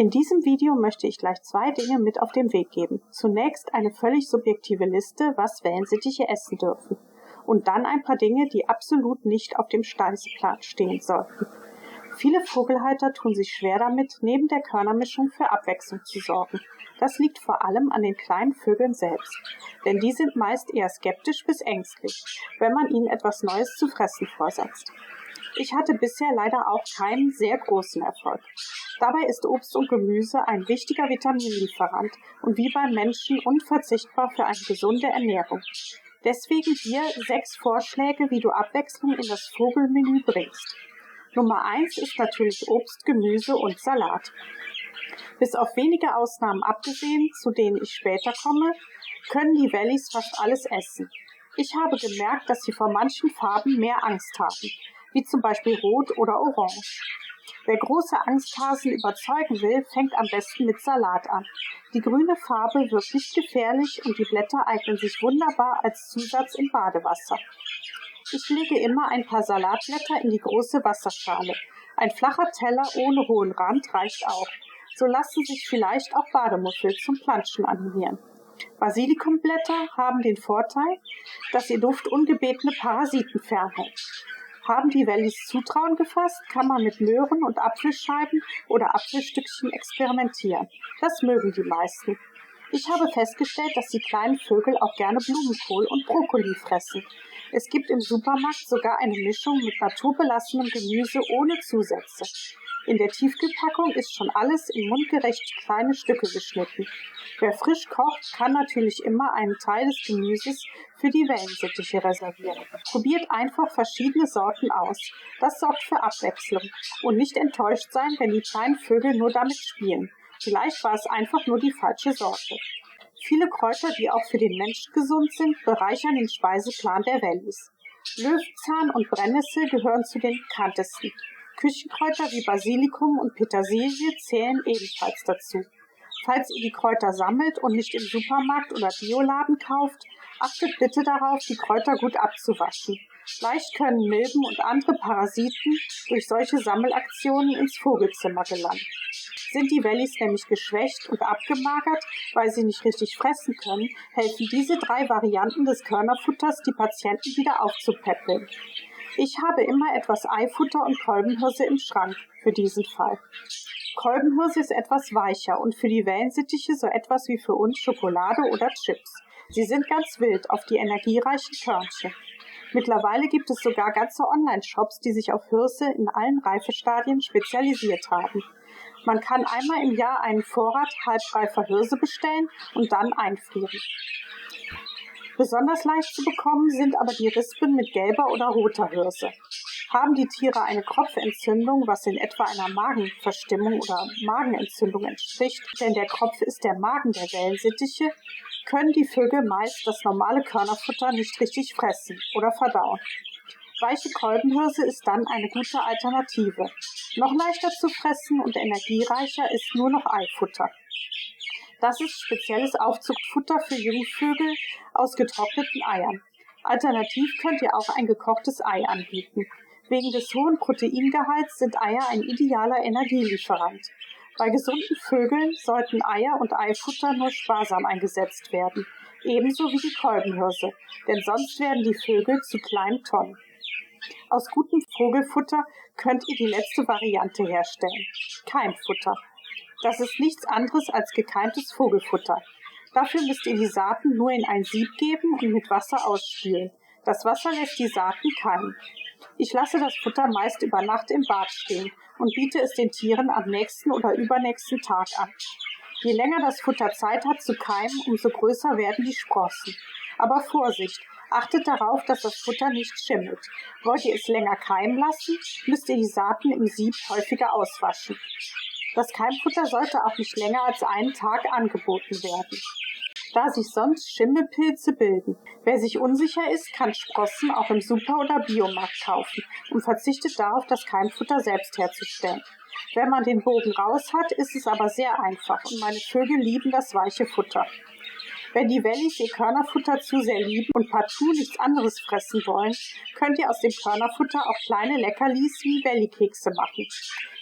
In diesem Video möchte ich gleich 2 Dinge mit auf den Weg geben. Zunächst eine völlig subjektive Liste, was Wellensittiche essen dürfen. Und dann ein paar Dinge, die absolut nicht auf dem Speiseplan stehen sollten. Viele Vogelhalter tun sich schwer damit, neben der Körnermischung für Abwechslung zu sorgen. Das liegt vor allem an den kleinen Vögeln selbst, denn die sind meist eher skeptisch bis ängstlich, wenn man ihnen etwas Neues zu fressen vorsetzt. Ich hatte bisher leider auch keinen sehr großen Erfolg. Dabei ist Obst und Gemüse ein wichtiger Vitaminlieferant und wie beim Menschen unverzichtbar für eine gesunde Ernährung. Deswegen hier 6 Vorschläge, wie du Abwechslung in das Vogelmenü bringst. Nummer 1 ist natürlich Obst, Gemüse und Salat. Bis auf wenige Ausnahmen abgesehen, zu denen ich später komme, können die Wellies fast alles essen. Ich habe gemerkt, dass sie vor manchen Farben mehr Angst haben, wie zum Beispiel Rot oder Orange. Wer große Angsthasen überzeugen will, fängt am besten mit Salat an. Die grüne Farbe wirkt nicht gefährlich und die Blätter eignen sich wunderbar als Zusatz im Badewasser. Ich lege immer ein paar Salatblätter in die große Wasserschale. Ein flacher Teller ohne hohen Rand reicht auch. So lassen sich vielleicht auch Bademuschel zum Planschen animieren. Basilikumblätter haben den Vorteil, dass ihr Duft ungebetene Parasiten fernhält. Haben die Wellies Zutrauen gefasst, kann man mit Möhren und Apfelscheiben oder Apfelstückchen experimentieren. Das mögen die meisten. Ich habe festgestellt, dass die kleinen Vögel auch gerne Blumenkohl und Brokkoli fressen. Es gibt im Supermarkt sogar eine Mischung mit naturbelassenem Gemüse ohne Zusätze. In der Tiefkühlpackung ist schon alles in mundgerecht kleine Stücke geschnitten. Wer frisch kocht, kann natürlich immer einen Teil des Gemüses für die Wellensittiche reservieren. Probiert einfach verschiedene Sorten aus. Das sorgt für Abwechslung. Und nicht enttäuscht sein, wenn die kleinen Vögel nur damit spielen. Vielleicht war es einfach nur die falsche Sorte. Viele Kräuter, die auch für den Menschen gesund sind, bereichern den Speiseplan der Wellies. Löwenzahn und Brennnessel gehören zu den bekanntesten. Küchenkräuter wie Basilikum und Petersilie zählen ebenfalls dazu. Falls ihr die Kräuter sammelt und nicht im Supermarkt oder Bioladen kauft, achtet bitte darauf, die Kräuter gut abzuwaschen. Leicht können Milben und andere Parasiten durch solche Sammelaktionen ins Vogelzimmer gelangen. Sind die Wellies nämlich geschwächt und abgemagert, weil sie nicht richtig fressen können, helfen diese 3 Varianten des Körnerfutters, die Patienten wieder aufzupäppeln. Ich habe immer etwas Eifutter und Kolbenhirse im Schrank für diesen Fall. Kolbenhirse ist etwas weicher und für die Wellensittiche so etwas wie für uns Schokolade oder Chips. Sie sind ganz wild auf die energiereichen Körnchen. Mittlerweile gibt es sogar ganze Online-Shops, die sich auf Hirse in allen Reifestadien spezialisiert haben. Man kann einmal im Jahr einen Vorrat halbreifer Hirse bestellen und dann einfrieren. Besonders leicht zu bekommen sind aber die Rispen mit gelber oder roter Hirse. Haben die Tiere eine Kropfentzündung, was in etwa einer Magenverstimmung oder Magenentzündung entspricht, denn der Kropf ist der Magen der Wellensittiche, können die Vögel meist das normale Körnerfutter nicht richtig fressen oder verdauen. Weiche Kolbenhirse ist dann eine gute Alternative. Noch leichter zu fressen und energiereicher ist nur noch Eifutter. Das ist spezielles Aufzuchtfutter für Jungvögel aus getrockneten Eiern. Alternativ könnt ihr auch ein gekochtes Ei anbieten. Wegen des hohen Proteingehalts sind Eier ein idealer Energielieferant. Bei gesunden Vögeln sollten Eier und Eifutter nur sparsam eingesetzt werden, ebenso wie die Kolbenhirse, denn sonst werden die Vögel zu kleinen Tonnen. Aus gutem Vogelfutter könnt ihr die letzte Variante herstellen: Keimfutter. Das ist nichts anderes als gekeimtes Vogelfutter. Dafür müsst ihr die Saaten nur in ein Sieb geben und mit Wasser ausspülen. Das Wasser lässt die Saaten keimen. Ich lasse das Futter meist über Nacht im Bad stehen und biete es den Tieren am nächsten oder übernächsten Tag an. Je länger das Futter Zeit hat zu keimen, umso größer werden die Sprossen. Aber Vorsicht! Achtet darauf, dass das Futter nicht schimmelt. Wollt ihr es länger keimen lassen, müsst ihr die Saaten im Sieb häufiger auswaschen. Das Keimfutter sollte auch nicht länger als einen Tag angeboten werden, da sich sonst Schimmelpilze bilden. Wer sich unsicher ist, kann Sprossen auch im Super- oder Biomarkt kaufen und verzichtet darauf, das Keimfutter selbst herzustellen. Wenn man den Bogen raus hat, ist es aber sehr einfach und meine Vögel lieben das weiche Futter. Wenn die Wellies ihr Körnerfutter zu sehr lieben und partout nichts anderes fressen wollen, könnt ihr aus dem Körnerfutter auch kleine Leckerlis wie Wellikekse machen.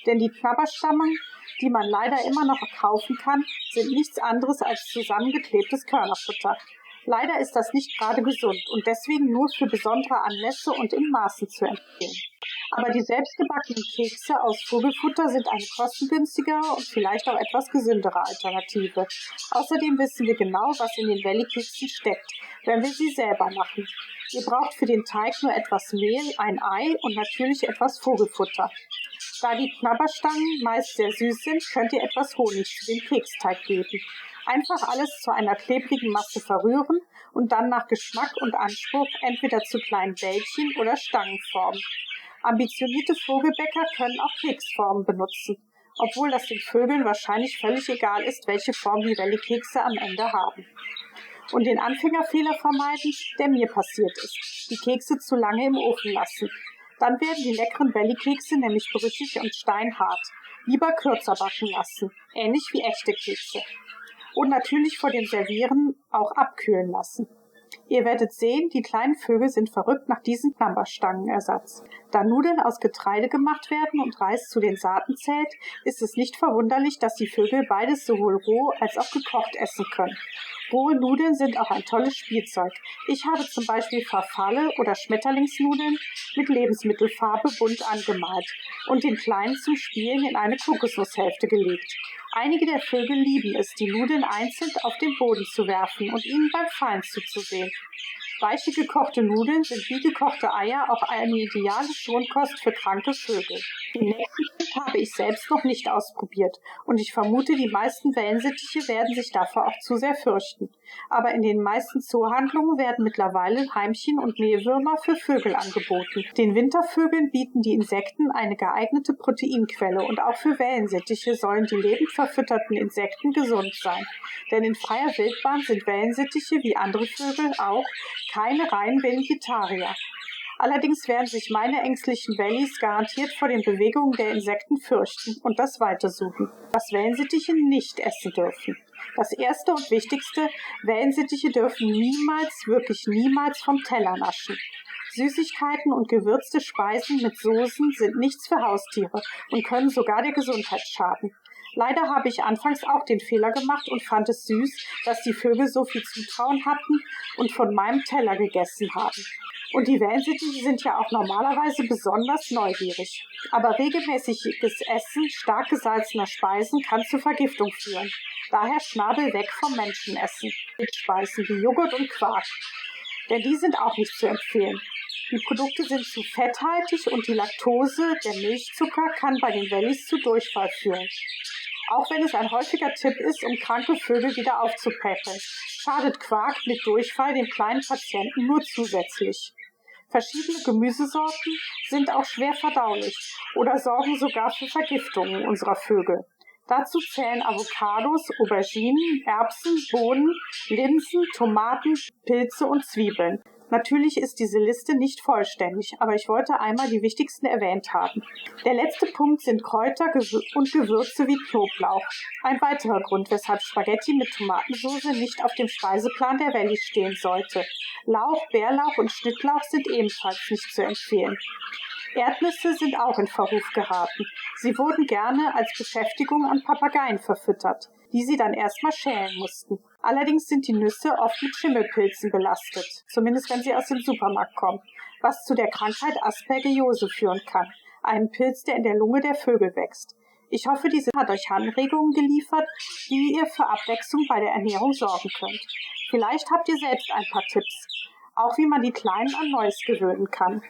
Denn die Knabberstangen die man leider immer noch kaufen kann, sind nichts anderes als zusammengeklebtes Körnerfutter. Leider ist das nicht gerade gesund und deswegen nur für besondere Anlässe und in Maßen zu empfehlen. Aber die selbstgebackenen Kekse aus Vogelfutter sind eine kostengünstigere und vielleicht auch etwas gesündere Alternative. Außerdem wissen wir genau, was in den Valley-Keksen steckt, wenn wir sie selber machen. Ihr braucht für den Teig nur etwas Mehl, ein Ei und natürlich etwas Vogelfutter. Da die Knabberstangen meist sehr süß sind, könnt ihr etwas Honig zu dem Keksteig geben. Einfach alles zu einer klebrigen Masse verrühren und dann nach Geschmack und Anspruch entweder zu kleinen Bällchen oder Stangen formen. Ambitionierte Vogelbäcker können auch Keksformen benutzen, obwohl das den Vögeln wahrscheinlich völlig egal ist, welche Form die Valley-Kekse am Ende haben. Und den Anfängerfehler vermeiden, der mir passiert ist: die Kekse zu lange im Ofen lassen. Dann werden die leckeren Valley-Kekse nämlich brüchig und steinhart. Lieber kürzer backen lassen, ähnlich wie echte Kekse. Und natürlich vor dem Servieren auch abkühlen lassen. Ihr werdet sehen, die kleinen Vögel sind verrückt nach diesem Knabberstangenersatz. Da Nudeln aus Getreide gemacht werden und Reis zu den Saaten zählt, ist es nicht verwunderlich, dass die Vögel beides sowohl roh als auch gekocht essen können. Rohe Nudeln sind auch ein tolles Spielzeug. Ich habe zum Beispiel Farfalle oder Schmetterlingsnudeln mit Lebensmittelfarbe bunt angemalt und den Kleinen zum Spielen in eine Kokosnusshälfte gelegt. Einige der Vögel lieben es, die Nudeln einzeln auf den Boden zu werfen und ihnen beim Fallen zuzusehen. Weiche gekochte Nudeln sind wie gekochte Eier auch eine ideale Schonkost für kranke Vögel. Den nächsten Schritt habe ich selbst noch nicht ausprobiert und ich vermute, die meisten Wellensittiche werden sich davor auch zu sehr fürchten. Aber in den meisten Zoohandlungen werden mittlerweile Heimchen und Mehlwürmer für Vögel angeboten. Den Wintervögeln bieten die Insekten eine geeignete Proteinquelle und auch für Wellensittiche sollen die lebend verfütterten Insekten gesund sein. Denn in freier Wildbahn sind Wellensittiche wie andere Vögel auch keine reinen Vegetarier. Allerdings werden sich meine ängstlichen Wellies garantiert vor den Bewegungen der Insekten fürchten und das weitersuchen. Was Wellensittiche nicht essen dürfen. Das Erste und Wichtigste: Wellensittiche dürfen niemals, wirklich niemals vom Teller naschen. Süßigkeiten und gewürzte Speisen mit Soßen sind nichts für Haustiere und können sogar der Gesundheit schaden. Leider habe ich anfangs auch den Fehler gemacht und fand es süß, dass die Vögel so viel Zutrauen hatten und von meinem Teller gegessen haben. Und die Wellensittiche sind ja auch normalerweise besonders neugierig. Aber regelmäßiges Essen stark gesalzener Speisen kann zu Vergiftung führen. Daher Schnabel weg vom Menschenessen. Mit Speisen wie Joghurt und Quark. Denn die sind auch nicht zu empfehlen. Die Produkte sind zu fetthaltig und die Laktose, der Milchzucker, kann bei den Wellies zu Durchfall führen. Auch wenn es ein häufiger Tipp ist, um kranke Vögel wieder aufzupäppeln, schadet Quark mit Durchfall dem kleinen Patienten nur zusätzlich. Verschiedene Gemüsesorten sind auch schwer verdaulich oder sorgen sogar für Vergiftungen unserer Vögel. Dazu zählen Avocados, Auberginen, Erbsen, Bohnen, Linsen, Tomaten, Pilze und Zwiebeln. Natürlich ist diese Liste nicht vollständig, aber ich wollte einmal die wichtigsten erwähnt haben. Der letzte Punkt sind Kräuter und Gewürze wie Knoblauch. Ein weiterer Grund, weshalb Spaghetti mit Tomatensauce nicht auf dem Speiseplan der Wellies stehen sollte. Lauch, Bärlauch und Schnittlauch sind ebenfalls nicht zu empfehlen. Erdnüsse sind auch in Verruf geraten. Sie wurden gerne als Beschäftigung an Papageien verfüttert, die sie dann erstmal schälen mussten. Allerdings sind die Nüsse oft mit Schimmelpilzen belastet, zumindest wenn sie aus dem Supermarkt kommen, was zu der Krankheit Aspergillose führen kann, einem Pilz, der in der Lunge der Vögel wächst. Ich hoffe, diese hat euch Anregungen geliefert, wie ihr für Abwechslung bei der Ernährung sorgen könnt. Vielleicht habt ihr selbst ein paar Tipps, auch wie man die Kleinen an Neues gewöhnen kann.